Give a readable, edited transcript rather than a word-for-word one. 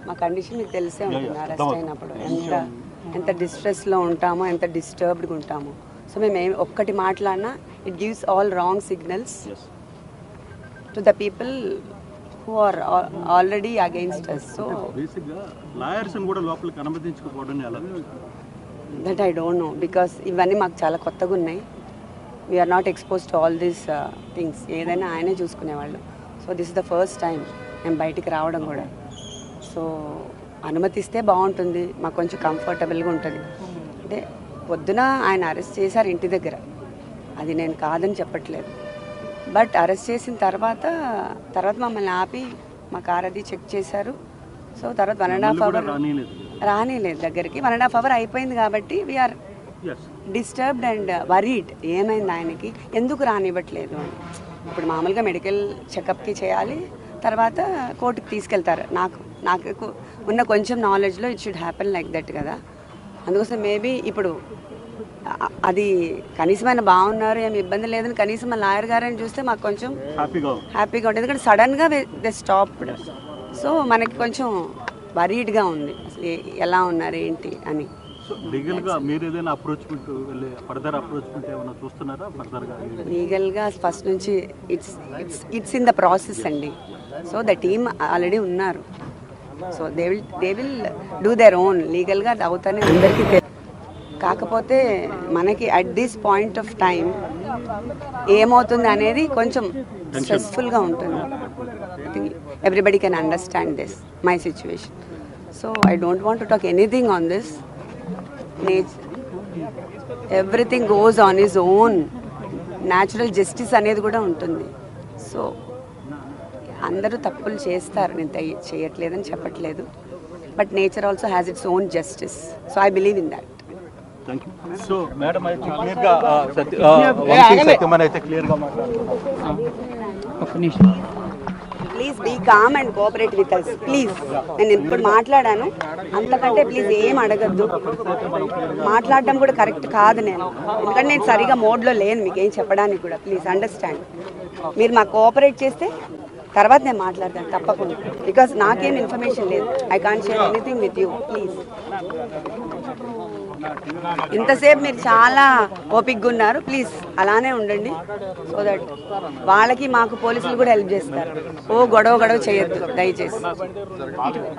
మా కండిషన్ మీకు తెలిసే ఉంటుంది అరెస్ట్ అయినప్పుడు ఎంత డిస్ట్రెస్లో ఉంటామో, ఎంత డిస్టర్బ్డ్గా ఉంటామో. సో మేము ఒక్కటి మాట్లాడినా it gives all wrong signals to the people who are already against us. So basically lawyers కూడా లోపలికి అనుమతించకపోవడం ఎలా? that I don't know because ఇవన్నీ మాకు చాలా కొత్తగా ఉన్నాయి. We are not exposed to all these things. ఏదైనా ఆయనే చూసుకునేవాళ్ళు. So this is the first time మేము బయటికి రావడం కూడా. సో అనుమతిస్తే బాగుంటుంది, మాకు కొంచెం కంఫర్టబుల్గా ఉంటుంది. అంటే పొద్దున ఆయన అరెస్ట్ చేశారు ఇంటి దగ్గర, అది నేను కాదని చెప్పట్లేదు. బట్ అరెస్ట్ చేసిన తర్వాత మమ్మల్ని ఆపి మా కార్ అది చెక్ చేశారు. సో తర్వాత 1.5 అవర్ రానిలేదు దగ్గరికి. 1.5 అవర్ అయిపోయింది కాబట్టి వీఆర్ డిస్టర్బ్డ్ అండ్ వరీడ్. ఏమైంది ఆయనకి, ఎందుకు రానివ్వట్లేదు అని. ఇప్పుడు మామూలుగా మెడికల్ చెకప్కి చేయాలి, తర్వాత కోర్టుకి తీసుకెళ్తారు. నాకు ఉన్న కొంచెం నాలెడ్జ్లో it should happen like that కదా. అందుకోసం మేబీ ఇప్పుడు అది కనీసం ఆయన బాగున్నారు, ఏమి ఇబ్బంది లేదని కనీసం మా లాయర్ గారని చూస్తే మాకు కొంచెం హ్యాపీగా ఉంటుంది. ఎందుకంటే సడన్గా దే స్టాప్డ్. సో మనకి కొంచెం వరీడ్గా ఉంది, అసలు ఎలా ఉన్నారు ఏంటి అని. లీగల్గా ఫస్ట్ నుంచి ఇట్స్ ఇన్ ద ప్రాసెస్ అండి. సో ద టీమ్ ఆల్రెడీ ఉన్నారు. So they will do their own. లీగల్గా అది అవుతానే అందరికీ. కాకపోతే మనకి at this point of time ఏమవుతుంది అనేది కొంచెం స్ట్రెస్ఫుల్గా ఉంటుంది. I think everybody can understand this my situation. So I don't want to talk anything on this. Everything goes on his own. Natural justice అనేది కూడా ఉంటుంది. సో అందరూ తప్పులు చేస్తారు, నేను చేయట్లేదని చెప్పట్లేదు. But nature also has its own justice. So I believe in that. So madam అయితే క్లియర్గా సత్యమని అయితే క్లియర్గా please be calm and cooperate with us please. నేను ఇప్పుడు మాట్లాడాను, అంతకంటే ప్లీజ్ ఏం అడగద్దు. మాట్లాడడం కూడా కరెక్ట్ కాదు నేను, ఎందుకంటే నేను సరిగా మోడ్లో లేను మీకు ఏం చెప్పడానికి కూడా. Please understand. మీరు మాకు కోఆపరేట్ చేస్తే తర్వాత నేను మాట్లాడతాను తప్పకుండా. బికాస్ నాకేం ఇన్ఫర్మేషన్ లేదు. I can't share anything with you. Please. ఇంతసేపు మీరు చాలా ఓపిక్గా ఉన్నారు, ప్లీజ్ అలానే ఉండండి. సో దట్ వాళ్ళకి మాకు పోలీసులు కూడా హెల్ప్ చేస్తారు. గొడవ చేయొద్దు దయచేసి.